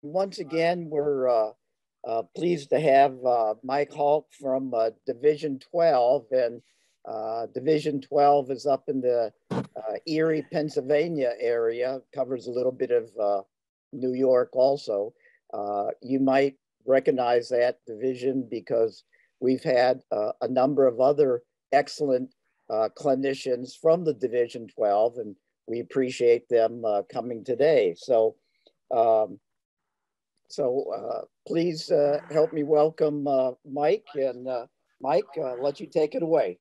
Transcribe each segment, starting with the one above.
Once again, we're pleased to have Mike Hauk from Division 12. And Division 12 is up in the Erie, Pennsylvania area, covers a little bit of New York also. You might recognize that division because we've had a number of other excellent clinicians from the Division 12, and we appreciate them coming today. Please help me welcome Mike, and Mike, let you take it away.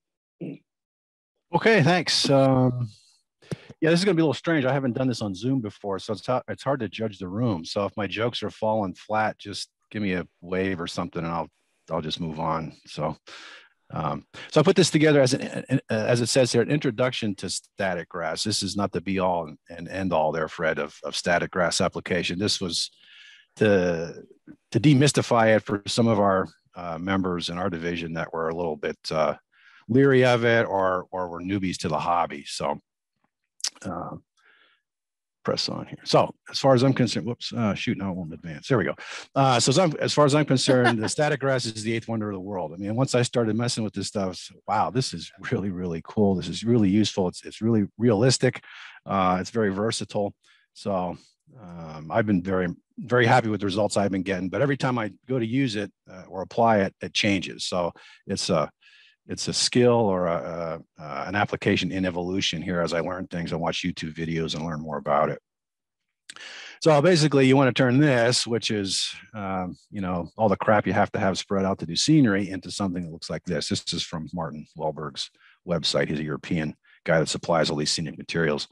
Okay, thanks. Yeah, this is going to be a little strange. I haven't done this on Zoom before, so it's hard to judge the room. So if my jokes are falling flat, just give me a wave or something, and I'll just move on. So I put this together as it says here, an introduction to static grass. This is not the be all and end all there, Fred, of static grass application. This was to demystify it for some of our members in our division that were a little bit leery of it or were newbies to the hobby. So press on here. So as far as I'm concerned, whoops, shoot, now it won't advance. There we go. As far as I'm concerned, the static grass is the eighth wonder of the world. I mean, once I started messing with this stuff, wow, this is really, really cool. This is really useful. It's really realistic. It's very versatile. So I've been very, very happy with the results I've been getting, but every time I go to use it or apply it, it changes. So it's a skill or an application in evolution here as I learn things and watch YouTube videos and learn more about it. So basically you want to turn this, which is, all the crap you have to have spread out to do scenery, into something that looks like this. This is from Martin Wahlberg's website. He's a European guy that supplies all these scenic materials.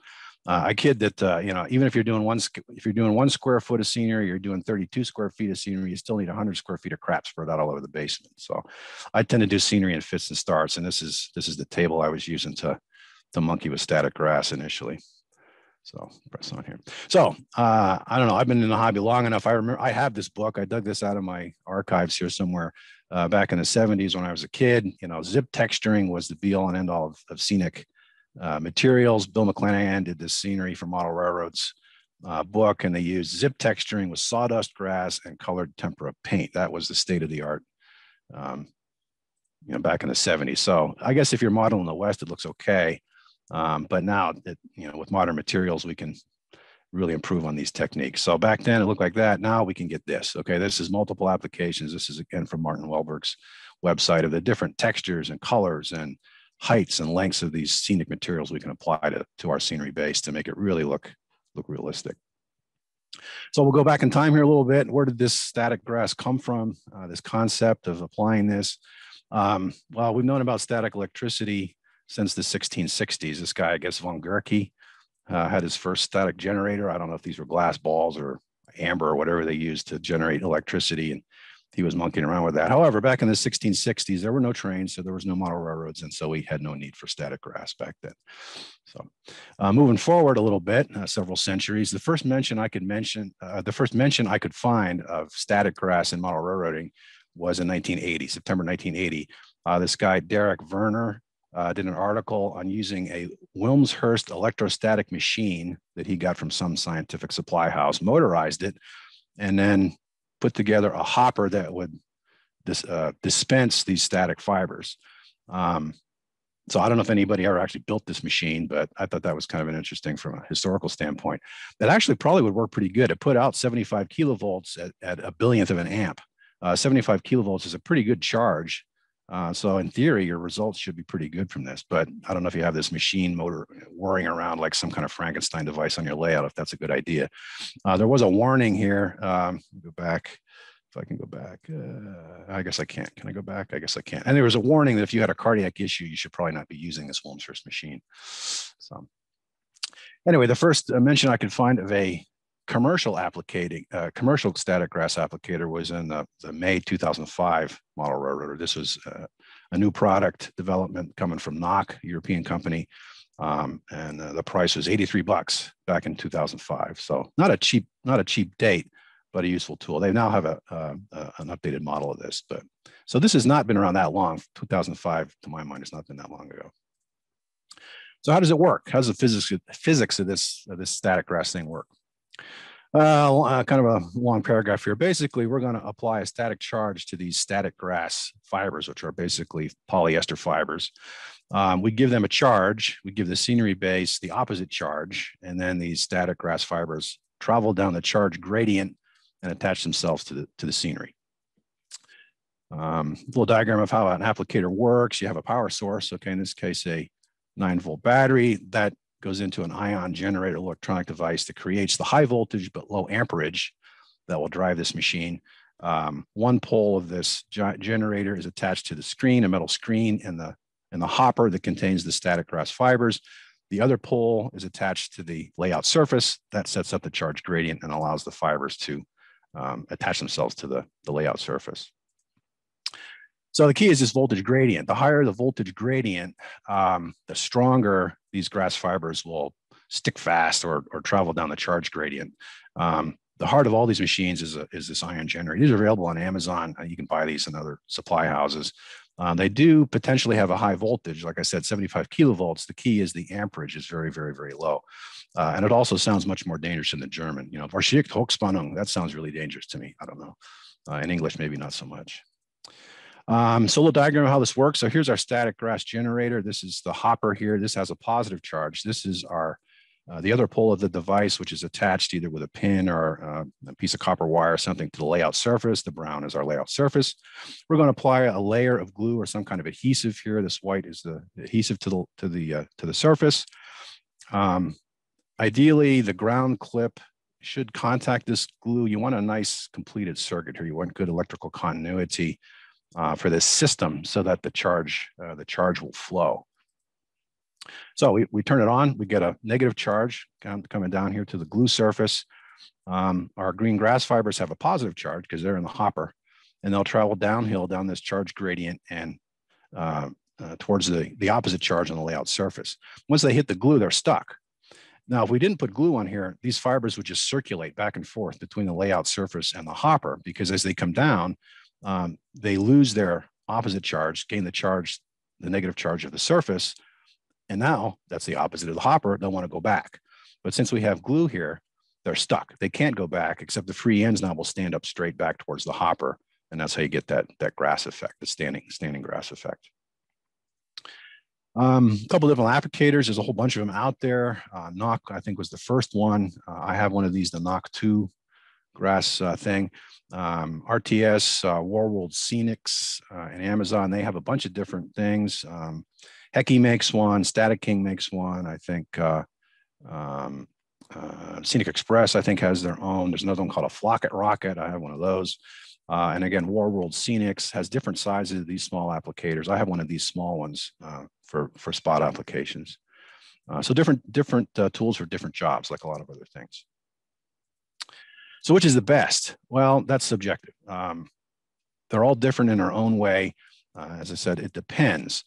I kid that, even if you're doing one square foot of scenery, you're doing 32 square feet of scenery, you still need 100 square feet of crap spread out all over the basement. So I tend to do scenery in fits and starts. And this is the table I was using to monkey with static grass initially. So press on here. So I don't know, I've been in the hobby long enough. I remember I have this book. I dug this out of my archives here somewhere back in the 70s when I was a kid. Zip texturing was the be all and end all of scenic materials. Bill McClanahan did this scenery for Model Railroads book, and they used zip texturing with sawdust grass and colored tempera paint. That was the state of the art, back in the 70s. So I guess if you're modeling in the West, it looks okay. But now, with modern materials, we can really improve on these techniques. So back then it looked like that. Now we can get this. Okay, this is multiple applications. This is again from Martin Wahlberg's website of the different textures and colors and heights and lengths of these scenic materials we can apply to our scenery base to make it really look realistic. So we'll go back in time here a little bit. Where did this static grass come from? This concept of applying this? Well, we've known about static electricity since the 1660s. This guy, I guess, von Guericke, had his first static generator. I don't know if these were glass balls or amber or whatever they used to generate electricity, and he was monkeying around with that. However, back in the 1660s, there were no trains, so there was no model railroads, and so we had no need for static grass back then. So moving forward a little bit, several centuries, the first mention I could find of static grass in model railroading was in 1980, September 1980. This guy, Derek Werner, did an article on using a Wilmshurst electrostatic machine that he got from some scientific supply house, motorized it, and then put together a hopper that would dispense these static fibers. So I don't know if anybody ever actually built this machine, but I thought that was kind of an interesting from a historical standpoint. That actually probably would work pretty good. It put out 75 kilovolts at a billionth of an amp. 75 kilovolts is a pretty good charge. So in theory, your results should be pretty good from this, but I don't know if you have this machine motor whirring around like some kind of Frankenstein device on your layout, if that's a good idea. There was a warning here. Go back. If I can go back, I guess I can't. Can I go back? I guess I can't. And there was a warning that if you had a cardiac issue, you should probably not be using this Wilmshurst machine. So anyway, the first mention I could find of a commercial static grass applicator was in the May 2005 model railroader. This was a new product development coming from Hauk, a European company, and the price was $83 back in 2005. So not a cheap date, but a useful tool. They now have an updated model of this, but so this has not been around that long. 2005, to my mind, has not been that long ago. So how does it work? How does the physics of this static grass thing work? Kind of a long paragraph here. Basically, we're going to apply a static charge to these static grass fibers, which are basically polyester fibers. We give them a charge. We give the scenery base the opposite charge, and then these static grass fibers travel down the charge gradient and attach themselves to the scenery. Little diagram of how an applicator works. You have a power source. Okay, in this case, a 9-volt battery that goes into an ion generator electronic device that creates the high voltage but low amperage that will drive this machine. One pole of this generator is attached to the screen, a metal screen, and the hopper that contains the static grass fibers. The other pole is attached to the layout surface that sets up the charge gradient and allows the fibers to attach themselves to the layout surface. So the key is this voltage gradient. The higher the voltage gradient, the stronger these grass fibers will stick fast or travel down the charge gradient. The heart of all these machines is this ion generator. These are available on Amazon. You can buy these in other supply houses. They do potentially have a high voltage, like I said, 75 kilovolts. The key is the amperage is very, very, very low. And it also sounds much more dangerous in the German. You know, Verschickt Hochspannung, that sounds really dangerous to me. I don't know. In English, maybe not so much. So a little diagram of how this works. So here's our static grass generator. This is the hopper here. This has a positive charge. This is our the other pole of the device, which is attached either with a pin or a piece of copper wire or something to the layout surface. The brown is our layout surface. We're going to apply a layer of glue or some kind of adhesive here. This white is the adhesive to the surface. Ideally, the ground clip should contact this glue. You want a nice completed circuit here. You want good electrical continuity for this system so that the charge will flow. So we turn it on, we get a negative charge coming down here to the glue surface. Our green grass fibers have a positive charge because they're in the hopper, and they'll travel downhill down this charge gradient and towards the opposite charge on the layout surface. Once they hit the glue, they're stuck. Now, if we didn't put glue on here, these fibers would just circulate back and forth between the layout surface and the hopper, because as they come down, they lose their opposite charge, gain the negative charge of the surface, and now that's the opposite of the hopper. They'll want to go back. But since we have glue here, they're stuck. They can't go back, except the free ends now will stand up straight back towards the hopper, and that's how you get that grass effect, the standing grass effect. A couple different applicators. There's a whole bunch of them out there. Knock, I think, was the first one. I have one of these, the Knock 2 grass thing. RTS, Warworld Scenics, and Amazon, they have a bunch of different things. Heki makes one, Static King makes one. I think Scenic Express, I think, has their own. There's another one called a Flocket Rocket. I have one of those. And again, Warworld Scenics has different sizes of these small applicators. I have one of these small ones for spot applications. So different tools for different jobs, like a lot of other things. So which is the best? Well, that's subjective. They're all different in their own way. As I said, it depends.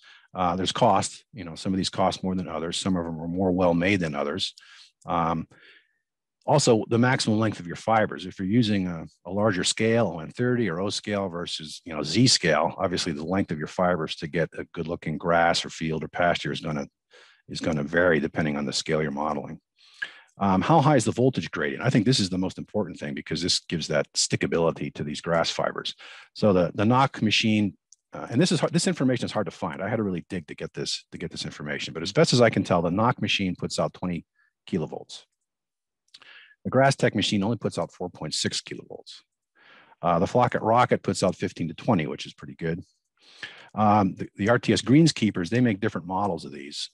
There's cost. You know, some of these cost more than others. Some of them are more well-made than others. Also, the maximum length of your fibers. If you're using a larger scale, 130 or O scale versus Z scale, obviously the length of your fibers to get a good-looking grass or field or pasture is going to vary depending on the scale you're modeling. How high is the voltage gradient? I think this is the most important thing because this gives that stickability to these grass fibers. So the Knock machine, and this information is hard to find. I had to really dig to get this information, but as best as I can tell, the Knock machine puts out 20 kilovolts. The Grass Tech machine only puts out 4.6 kilovolts. The Flocket Rocket puts out 15 to 20, which is pretty good. The RTS Greenskeepers, they make different models of these,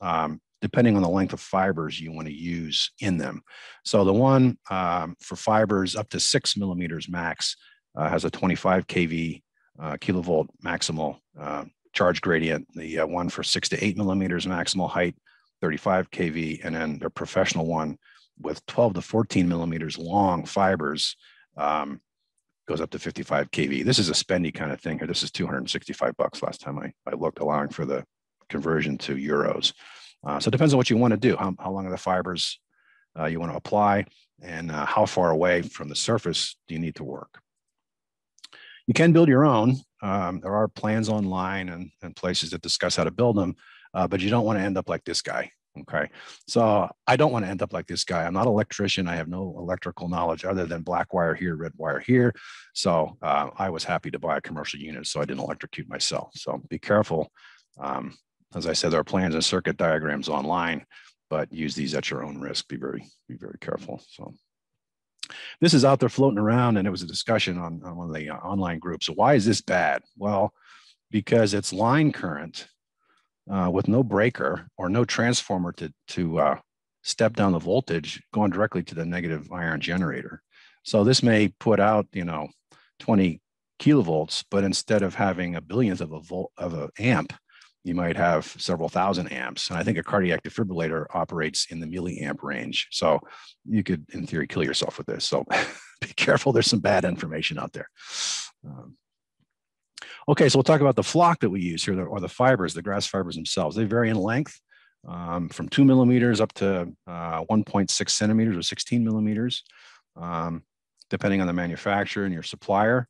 depending on the length of fibers you want to use in them. So the one for fibers up to 6 millimeters max has a 25 kV kilovolt maximal charge gradient. The one for 6 to 8 millimeters maximal height, 35 kV, and then their professional one with 12 to 14 millimeters long fibers goes up to 55 kV. This is a spendy kind of thing here. This is $265 last time I looked, allowing for the conversion to euros. So it depends on what you want to do, how long are the fibers you want to apply, and how far away from the surface do you need to work. You can build your own. There are plans online and places that discuss how to build them, but you don't want to end up like this guy. Okay, so I don't want to end up like this guy. I'm not an electrician. I have no electrical knowledge other than black wire here, red wire here. So I was happy to buy a commercial unit so I didn't electrocute myself. So be careful. As I said, there are plans and circuit diagrams online, but use these at your own risk. Be very careful. So this is out there floating around, and it was a discussion on one of the online groups. So why is this bad? Well, because it's line current with no breaker or no transformer to step down the voltage going directly to the negative iron generator. So this may put out, 20 kilovolts, but instead of having a billionth of a volt of an amp, you might have several thousand amps. And I think a cardiac defibrillator operates in the milliamp range. So you could, in theory, kill yourself with this. So be careful. There's some bad information out there. Okay, so we'll talk about the flock that we use here, or the fibers, the grass fibers themselves. They vary in length from 2 millimeters up to 1.6 centimeters or 16 millimeters, depending on the manufacturer and your supplier.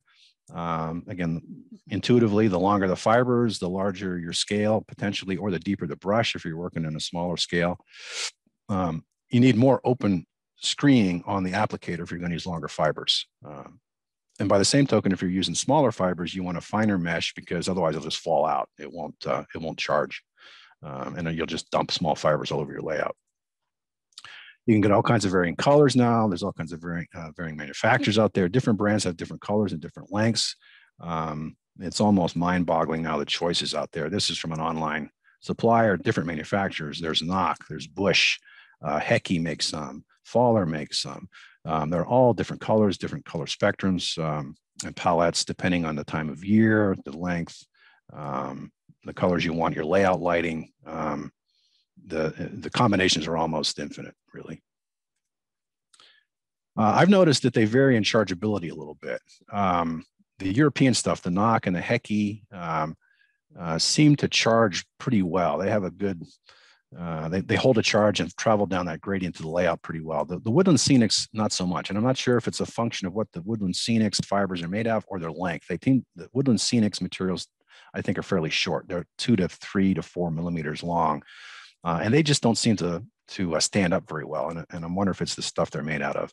Again, intuitively, the longer the fibers, the larger your scale potentially, or the deeper the brush if you're working in a smaller scale. You need more open screening on the applicator if you're going to use longer fibers. And by the same token, if you're using smaller fibers, you want a finer mesh because otherwise it'll just fall out. It won't charge, and then you'll just dump small fibers all over your layout. You can get all kinds of varying colors now. There's all kinds of varying manufacturers out there. Different brands have different colors and different lengths. It's almost mind-boggling now the choices out there. This is from an online supplier, different manufacturers. There's Knock, there's Bush, Hauk makes some, Faller makes some. They're all different colors, different color spectrums and palettes, depending on the time of year, the length, the colors you want, your layout lighting. The combinations are almost infinite, really. I've noticed that they vary in chargeability a little bit. The European stuff, the Knock and the Hauk, seem to charge pretty well. They have a good, they hold a charge and travel down that gradient to the layout pretty well. The Woodland Scenics, not so much. And I'm not sure if it's a function of what the Woodland Scenics fibers are made of or their length. The Woodland Scenics materials, I think, are fairly short. They're 2 to 3 to 4 millimeters long. And they just don't seem to stand up very well. And I'm wondering if it's the stuff they're made out of.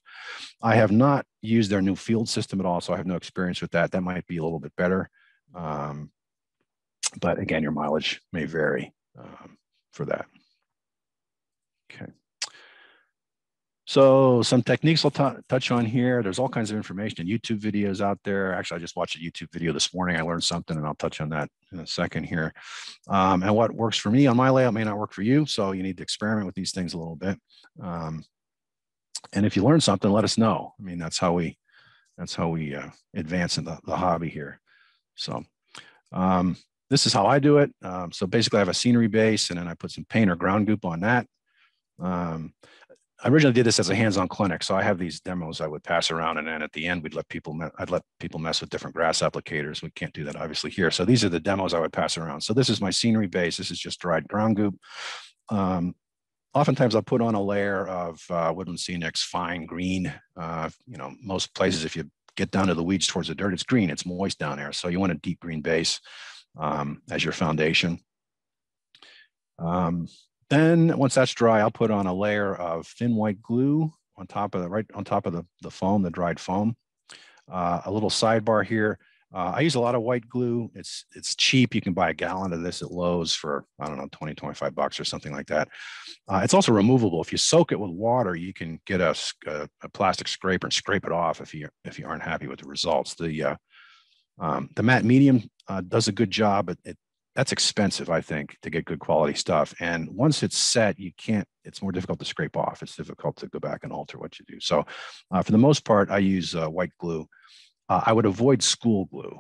I have not used their new field system at all, so I have no experience with that. That might be a little bit better. But again, your mileage may vary for that. Okay. So some techniques I'll touch on here. There's all kinds of information and YouTube videos out there. Actually, I just watched a YouTube video this morning. I learned something, and I'll touch on that in a second here. And what works for me on my layout may not work for you. So you need to experiment with these things a little bit. And if you learn something, let us know. I mean, that's how we advance in the hobby here. So this is how I do it. So basically, I have a scenery base, and then I put some paint or ground goop on that. I originally did this as a hands-on clinic, so I have these demos I would pass around, and then at the end, I'd let people mess with different grass applicators. We can't do that obviously here. So these are the demos I would pass around. So this is my scenery base. This is just dried ground goop. Oftentimes I'll put on a layer of Woodland Scenics fine green. Most places, if you get down to the weeds towards the dirt, it's green. It's moist down there. So you want a deep green base as your foundation. Then once that's dry, I'll put on a layer of thin white glue on top of the foam, the dried foam. A little sidebar here. I use a lot of white glue. It's cheap. You can buy a gallon of this at Lowe's for, I don't know, 20, 25 bucks or something like that. It's also removable. If you soak it with water, you can get a plastic scraper and scrape it off if you aren't happy with the results. The matte medium does a good job, but that's expensive, I think, to get good quality stuff. And once it's set, it's more difficult to scrape off. It's difficult to go back and alter what you do. So for the most part, I use white glue. I would avoid school glue.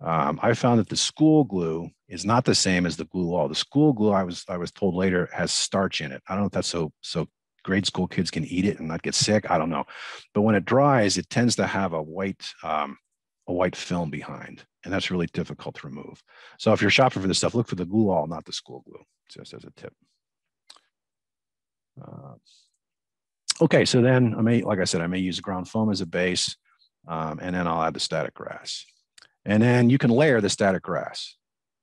I found that the school glue is not the same as the glue all. The school glue, I was told later, has starch in it. I don't know if that's so grade school kids can eat it and not get sick. I don't know. But when it dries, it tends to have a white film behind. And that's really difficult to remove. So if you're shopping for this stuff, look for the glue all, not the school glue, just as a tip. Okay, so then like I said, I may use ground foam as a base, and then I'll add the static grass. And then you can layer the static grass.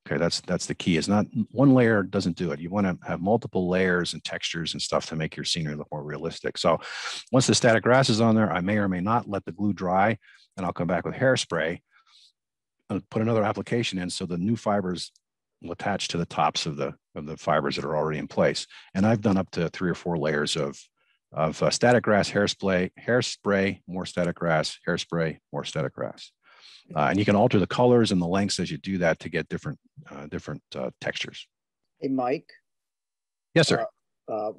Okay, that's the key. Is not one layer doesn't do it. You want to have multiple layers and textures and stuff to make your scenery look more realistic. So once the static grass is on there, I may or may not let the glue dry, and I'll come back with hairspray and put another application in so the new fibers will attach to the tops of the fibers that are already in place. And I've done up to 3 or 4 layers of static grass, hairspray, more static grass, hairspray, more static grass. And you can alter the colors and the lengths as you do that to get different textures. Hey, Mike. Yes, sir.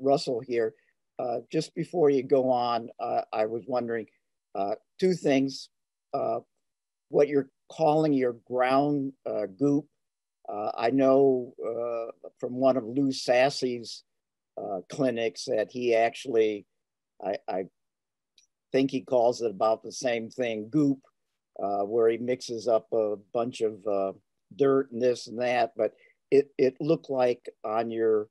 Russell here. Just before you go on, I was wondering 2 things. What you're calling your ground goop. I know from one of Lou Sassy's clinics that he actually, I think he calls it about the same thing, goop, where he mixes up a bunch of dirt and this and that. But it looked like on your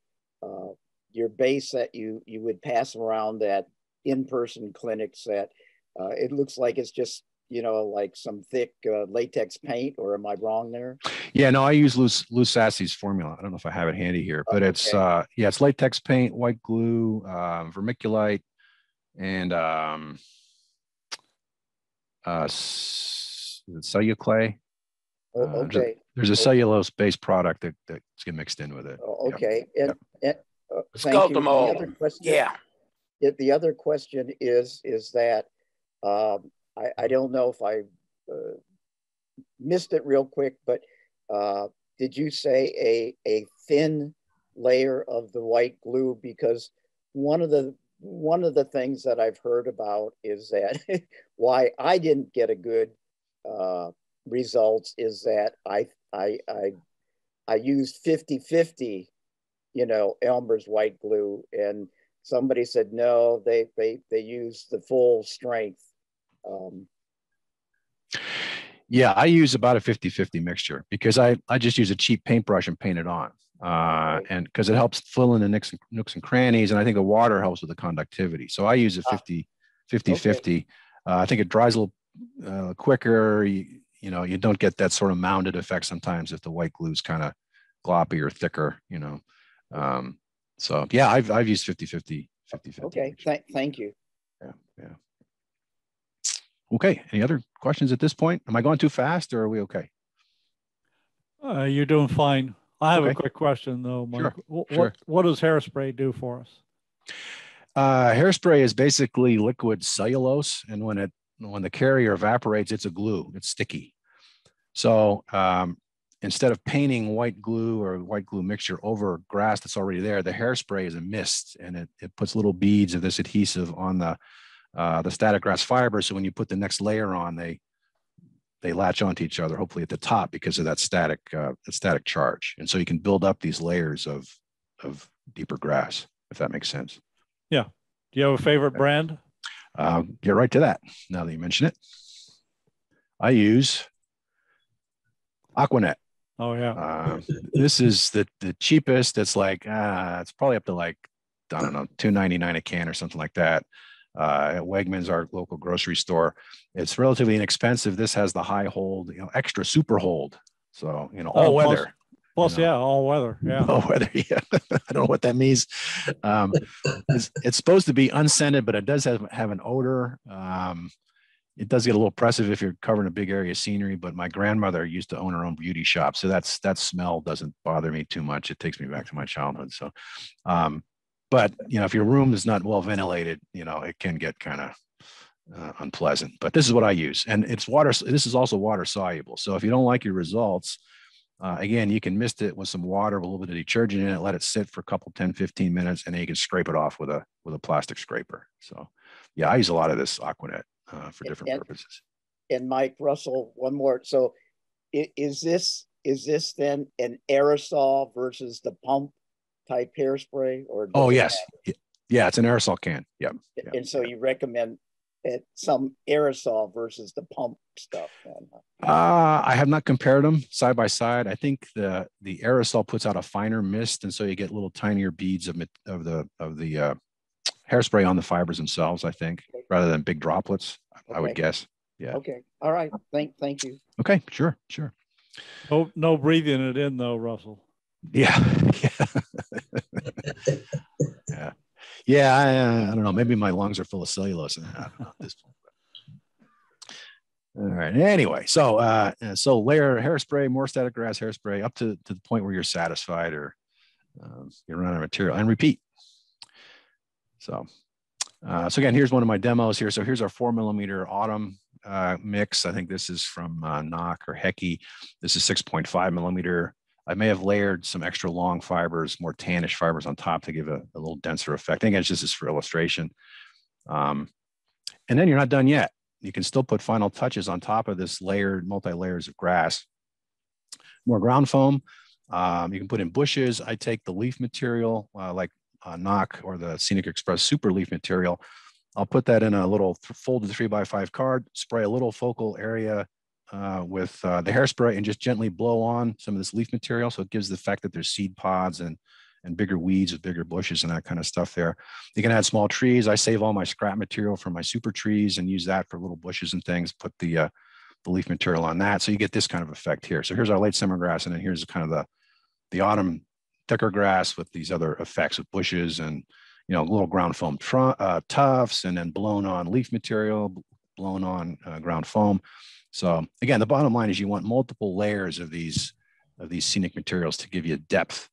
base that you would pass around that in-person clinics that it looks like it's just, you know, like some thick latex paint, or am I wrong there? Yeah, no, I use Lou Sassy's formula. I don't know if I have it handy here, but it's yeah, it's latex paint, white glue, vermiculite, and celluclay. Oh, okay. There's a cellulose-based product that's get mixed in with it. Oh, okay. Yep. And thank you. The other question, yeah. The other question is that I don't know if I missed it real quick, but did you say a thin layer of the white glue? Because one of the things that I've heard about is that why I didn't get a good results is that I used 50-50, you know, Elmer's white glue, and somebody said no, they use the full strength. Yeah, I use about a 50-50 mixture because I just use a cheap paintbrush and paint it on. And because it helps fill in the nooks and crannies. And I think the water helps with the conductivity. So I use a 50-50. Okay. I think it dries a little quicker. You know, you don't get that sort of mounded effect sometimes if the white glue is kind of gloppy or thicker, you know. So yeah, I've used 50-50. Okay, thank you. Yeah. Okay. Any other questions at this point? Am I going too fast, or are we okay? You're doing fine. I have a quick question though, Mike. Sure. What does hairspray do for us? Hairspray is basically liquid cellulose, and when the carrier evaporates, it's a glue. It's sticky. So instead of painting white glue or white glue mixture over grass that's already there, the hairspray is a mist, and it puts little beads of this adhesive on the static grass fiber. So when you put the next layer on, they latch onto each other, hopefully at the top, because of that static charge. And so you can build up these layers of deeper grass, if that makes sense. Yeah. Do you have a favorite brand? I'll get right to that now that you mention it. I use Aquanet. Oh yeah. This is the cheapest. It's like it's probably up to like, I don't know, $2.99 a can or something like that. At Wegmans, our local grocery store. It's relatively inexpensive. This has the high hold, you know, extra super hold. So, you know, all weather. Plus, you know, yeah, all weather. Yeah. All weather. Yeah. I don't know what that means. It's supposed to be unscented, but it does have an odor. It does get a little oppressive if you're covering a big area of scenery, but my grandmother used to own her own beauty shop. So that smell doesn't bother me too much. It takes me back to my childhood. So, but, you know, if your room is not well ventilated, you know, it can get kind of unpleasant. But this is what I use. And it's water. This is also water soluble. So if you don't like your results, again, you can mist it with some water, with a little bit of detergent in it, let it sit for a couple, 10, 15 minutes, and then you can scrape it off with a plastic scraper. So yeah, I use a lot of this Aquanet for different purposes. And Mike, Russell, one more. So is this then an aerosol versus the pump type hairspray, or yes, yeah, it's an aerosol can. Yep. And so you recommend some aerosol versus the pump stuff? I have not compared them side by side. I think the aerosol puts out a finer mist, and so you get little tinier beads of the hairspray on the fibers themselves, I think, rather than big droplets. I would guess. Yeah. Okay. All right. Thank you. Okay. Sure. No breathing it in though, Russell. Yeah. Yeah. Yeah. I don't know. Maybe my lungs are full of cellulose. I don't know this. All right. Anyway, so layer hairspray, more static grass hairspray up to the point where you're satisfied or you run out of material, and repeat. So again, here's one of my demos here. So here's our 4mm autumn mix. I think this is from Hauk or Hauk. This is 6.5mm. I may have layered some extra long fibers, more tannish fibers on top to give a little denser effect. Again, this is for illustration. And then you're not done yet. You can still put final touches on top of this layered, multi-layers of grass. More ground foam. You can put in bushes. I take the leaf material like Hauk or the Scenic Express Super Leaf material. I'll put that in a little folded 3x5 card, spray a little focal area with the hairspray and just gently blow on some of this leaf material. So it gives the effect that there's seed pods and bigger weeds with bigger bushes and that kind of stuff there. You can add small trees. I save all my scrap material from my super trees and use that for little bushes and things, put the leaf material on that. So you get this kind of effect here. So here's our late summer grass, and then here's kind of the autumn thicker grass with these other effects with bushes and, you know, little ground foam tufts, and then blown on leaf material, blown on ground foam. So again, the bottom line is you want multiple layers of these scenic materials to give you depth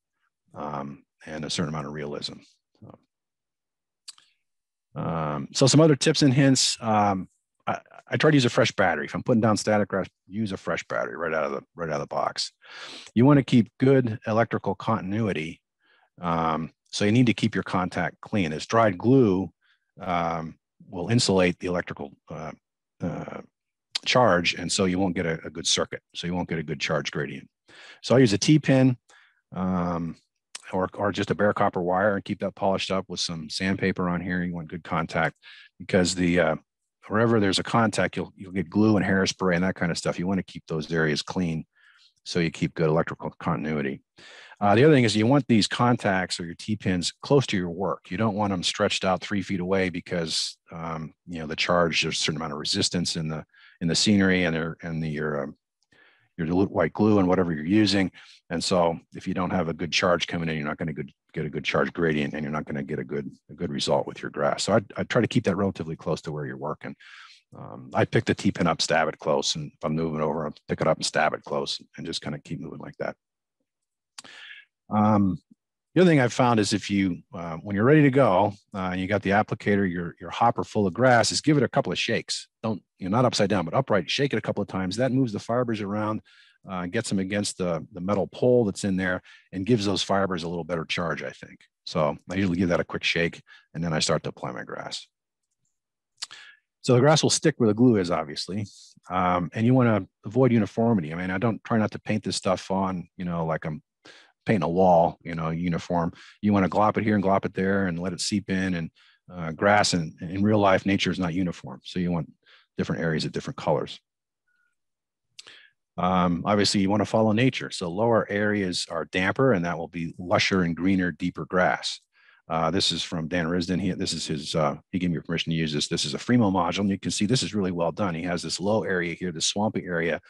and a certain amount of realism. So some other tips and hints. I try to use a fresh battery. If I'm putting down static grass, use a fresh battery right out of the box. You want to keep good electrical continuity. So you need to keep your contact clean. As dried glue will insulate the electrical charge, and so you won't get a good circuit. So you won't get a good charge gradient. So I use a T-pin or just a bare copper wire and keep that polished up with some sandpaper on here. You want good contact because wherever there's a contact, you'll get glue and hairspray and that kind of stuff. You want to keep those areas clean so you keep good electrical continuity. The other thing is you want these contacts or your T-pins close to your work. You don't want them stretched out 3 feet away because you know, the charge, there's a certain amount of resistance in the scenery and your dilute white glue and whatever you're using. And so if you don't have a good charge coming in, you're not going to get a good charge gradient, and you're not going to get a good result with your grass. So I try to keep that relatively close to where you're working. I pick the T-pin up, stab it close, and if I'm moving over, I'll pick it up and stab it close and just kind of keep moving like that. The other thing I've found is if you, when you're ready to go, and you got the applicator, your hopper full of grass, is give it a couple of shakes. Don't, not upside down, but upright. Shake it a couple of times. That moves the fibers around, gets them against the metal pole that's in there, and gives those fibers a little better charge, I think. So I usually give that a quick shake, and then I start to apply my grass. So the grass will stick where the glue is, obviously, and you want to avoid uniformity. I mean, I don't try not to paint this stuff on, like I'm painting a wall, uniform. You want to glop it here and glop it there and let it seep in. And grass and in real life, nature is not uniform. So you want different areas of different colors. Obviously, you want to follow nature. So lower areas are damper, and that will be lusher and greener, deeper grass. This is from Dan Risden. This is his, he gave me permission to use this. This is a Fremo module, and you can see this is really well done. He has this low area here, this swampy area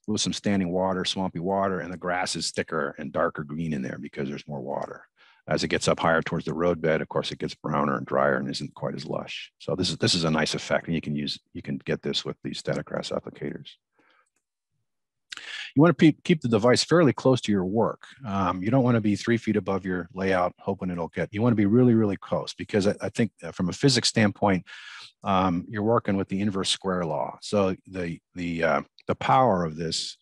with some standing water, swampy water, and the grass is thicker and darker green in there because there's more water. As it gets up higher towards the roadbed, of course, it gets browner and drier and isn't quite as lush. So this is a nice effect, and you can get this with these static grass applicators. You want to keep the device fairly close to your work. You don't want to be 3 feet above your layout, hoping it'll get. You want to be really, really close, because I think from a physics standpoint, you're working with the inverse square law. So the power of this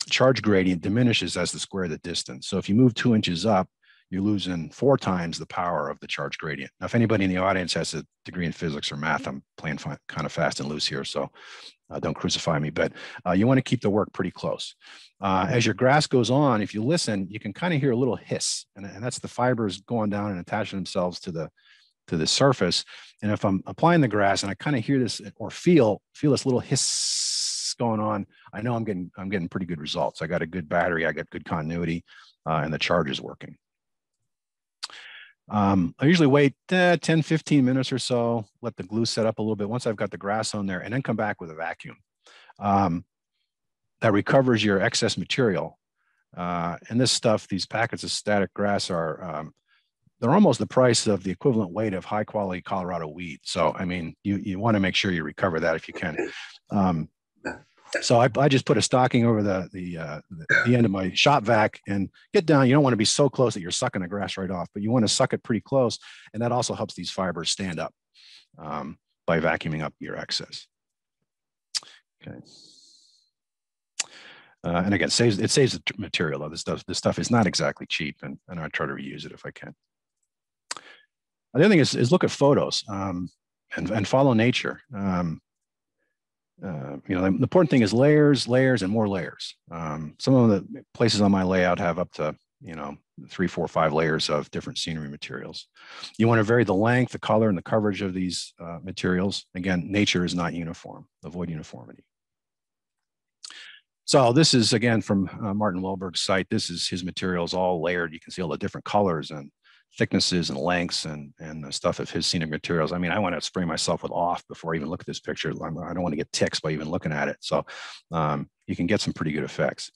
charge gradient diminishes as the square of the distance. So if you move 2 inches up, you're losing 4 times the power of the charge gradient. Now, if anybody in the audience has a degree in physics or math, I'm playing kind of fast and loose here, so don't crucify me, but you want to keep the work pretty close. As your grass goes on, if you listen, you can kind of hear a little hiss, and that's the fibers going down and attaching themselves to the surface. And if I'm applying the grass and I kind of hear this or feel this little hiss going on, I know I'm getting pretty good results. I got a good battery, I got good continuity, and the charge is working. I usually wait 10, 15 minutes or so, let the glue set up a little bit once I've got the grass on there, and then come back with a vacuum. that recovers your excess material. And this stuff, these packets of static grass are, they're almost the price of the equivalent weight of high quality Colorado weed. So, I mean, you want to make sure you recover that if you can. So I just put a stocking over the end of my shop vac and get down. You don't want to be so close that you're sucking the grass right off, but you want to suck it pretty close. And that also helps these fibers stand up by vacuuming up your excess. Okay. And again, it saves the material though. This stuff is not exactly cheap, and I try to reuse it if I can. The other thing is look at photos and follow nature. You know, the important thing is layers, and more layers. Some of the places on my layout have up to, you know, 3, 4, 5 layers of different scenery materials. You want to vary the length, the color, and the coverage of these materials. Again, nature is not uniform. Avoid uniformity. So this is, again, from Martin Welberg's site. This is his materials all layered. You can see all the different colors and thicknesses and lengths and the stuff of his scenic materials. I mean, I want to spray myself with off before I even look at this picture. I don't want to get ticks by even looking at it. So you can get some pretty good effects.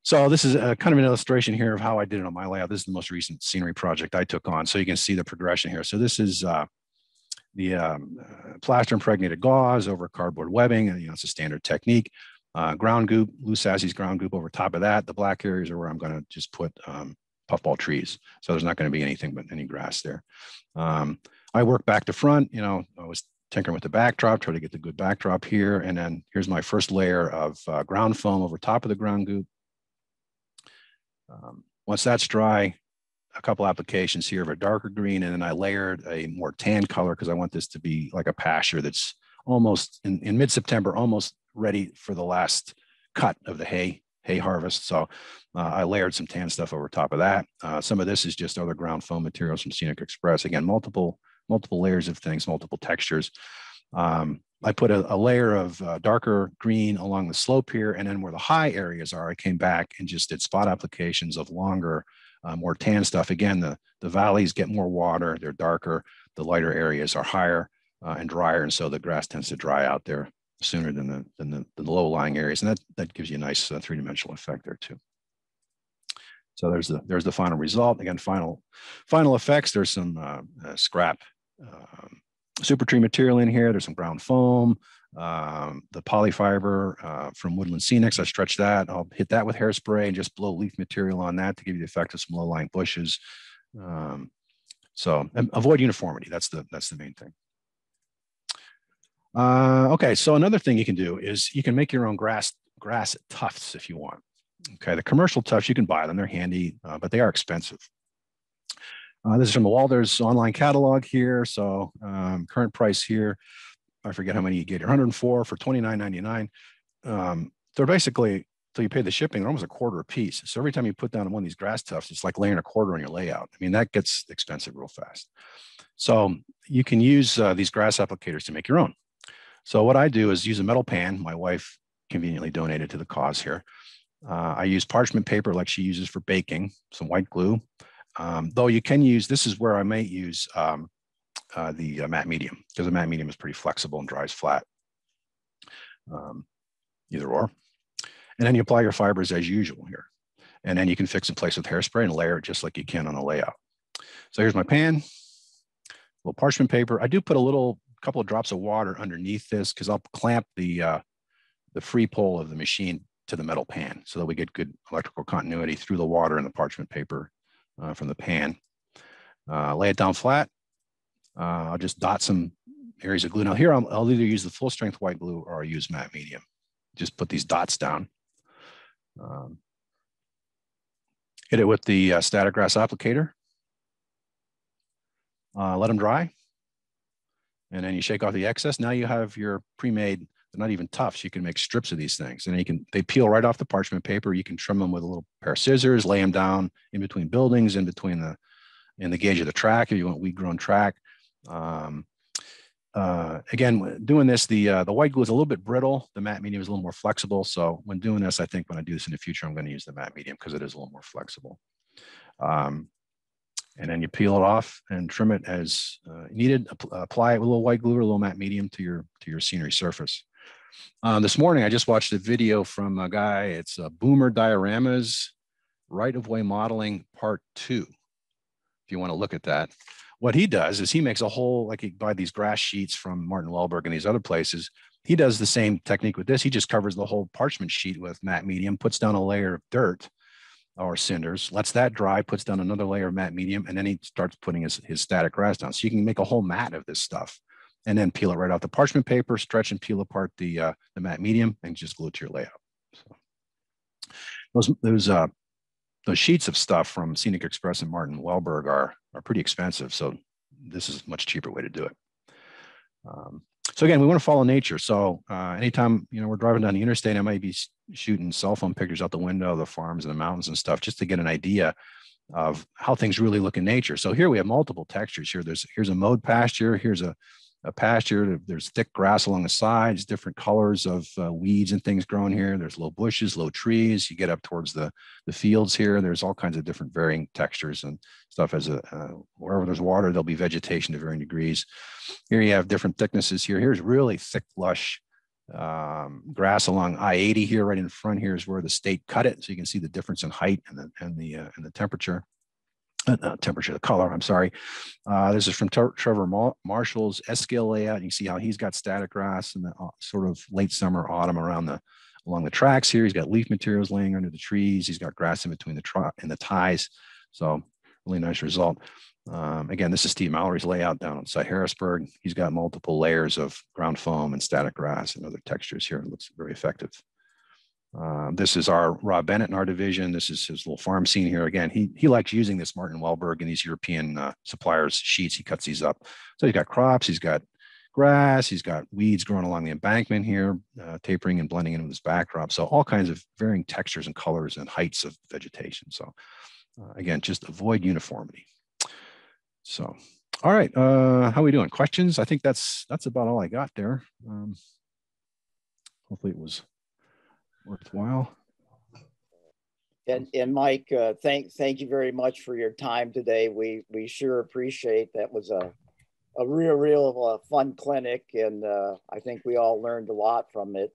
So this is a kind of an illustration here of how I did it on my layout. This is the most recent scenery project I took on. So you can see the progression here. So this is the plaster impregnated gauze over cardboard webbing. And, you know, it's a standard technique. Ground goop, loose Assay's ground goop over top of that. The black areas are where I'm going to just put puffball trees. So there's not going to be anything but any grass there. I work back to front. You know, I was tinkering with the backdrop, try to get the good backdrop here. And then here's my first layer of ground foam over top of the ground goop. Once that's dry, a couple applications here of a darker green, and then I layered a more tan color because I want this to be like a pasture that's almost in mid-September, almost ready for the last cut of the hay harvest. So I layered some tan stuff over top of that. Some of this is just other ground foam materials from Scenic Express. Again, multiple layers of things, multiple textures. I put a layer of darker green along the slope here, and then where the high areas are, I came back and just did spot applications of longer, more tan stuff. Again, the valleys get more water, they're darker. The lighter areas are higher and drier, and so the grass tends to dry out there sooner than the low-lying areas, and that gives you a nice three-dimensional effect there too. So there's the final result. Again, final effects. There's some scrap super tree material in here. There's some ground foam, the polyfiber from Woodland Scenics. I stretch that. I'll hit that with hairspray and just blow leaf material on that to give you the effect of some low-lying bushes. So avoid uniformity. That's the main thing. Okay, so another thing you can do is you can make your own grass tufts if you want. Okay, the commercial tufts, you can buy them. They're handy, but they are expensive. This is from the Walder's online catalog here. So current price here, I forget how many you get. 104 for $29.99. They're basically, till you pay the shipping, they're almost a quarter a piece. So every time you put down one of these grass tufts, it's like laying a quarter on your layout. I mean, that gets expensive real fast. So you can use these grass applicators to make your own. So what I do is use a metal pan. My wife conveniently donated to the cause here. I use parchment paper like she uses for baking, some white glue. Though you can use, this is where I may use the matte medium, because the matte medium is pretty flexible and dries flat. Either or. And then you apply your fibers as usual here. And then you can fix in place with hairspray and layer it just like you can on a layout. So here's my pan, a little parchment paper. I do put a couple of drops of water underneath this because I'll clamp the free pole of the machine to the metal pan so that we get good electrical continuity through the water and the parchment paper from the pan. Lay it down flat. I'll just dot some areas of glue. Now here I'll either use the full strength white glue or I'll use matte medium. Just put these dots down. Hit it with the static grass applicator. Let them dry. And then you shake off the excess. Now you have your pre-made, they're not even tufts. You can make strips of these things. And they peel right off the parchment paper. You can trim them with a little pair of scissors, lay them down in between buildings, in the gauge of the track if you want weed grown track. Again, doing this, the white glue is a little bit brittle. The matte medium is a little more flexible. So when doing this, I think when I do this in the future, I'm going to use the matte medium because it is a little more flexible. And then you peel it off and trim it as needed. Apply it with a little white glue or a little matte medium to your scenery surface. This morning, I just watched a video from a guy. It's Boomer Dioramas Right-of-Way Modeling Part 2. If you want to look at that. What he does is he makes a whole, like he buy these grass sheets from Martin Wellberg and these other places. He does the same technique with this. He just covers the whole parchment sheet with matte medium, puts down a layer of dirt or cinders, lets that dry, puts down another layer of matte medium, and then he starts putting his static grass down. So you can make a whole mat of this stuff and then peel it right off the parchment paper, stretch and peel apart the matte medium, and just glue it to your layout. So those sheets of stuff from Scenic Express and Martin Wellberg are pretty expensive. So this is a much cheaper way to do it. So again, we want to follow nature. So anytime, we're driving down the interstate, I might be shooting cell phone pictures out the window of the farms and the mountains and stuff, just to get an idea of how things really look in nature. So here we have multiple textures here. Here's a mowed pasture. Here's a pasture. There's thick grass along the sides, different colors of weeds and things growing here. There's low bushes, low trees. You get up towards the fields here. There's all kinds of different varying textures and stuff. Wherever there's water, there'll be vegetation to varying degrees. Here you have different thicknesses here. Here's really thick, lush grass along I-80 here. Right in front here is where the state cut it. So you can see the difference in height and the temperature. The color, I'm sorry. This is from Trevor Marshall's S-scale layout. You can see how he's got static grass in the sort of late summer, autumn along the tracks here. He's got leaf materials laying under the trees. He's got grass in between the ties. So really nice result. Again, this is Steve Mallory's layout down on Harrisburg. He's got multiple layers of ground foam and static grass and other textures here. It looks very effective. This is our Rob Bennett in our division. This is his little farm scene here. Again, he likes using this Martin Wellberg and these European suppliers sheets. He cuts these up. So he's got crops, he's got grass, he's got weeds growing along the embankment here, tapering and blending in with his backdrop. So all kinds of varying textures and colors and heights of vegetation. So again, just avoid uniformity. So, all right, how are we doing? Questions? I think that's about all I got there. Hopefully it was worthwhile. And Mike, thank you very much for your time today. We sure appreciate that. Was a real fun clinic, and I think we all learned a lot from it.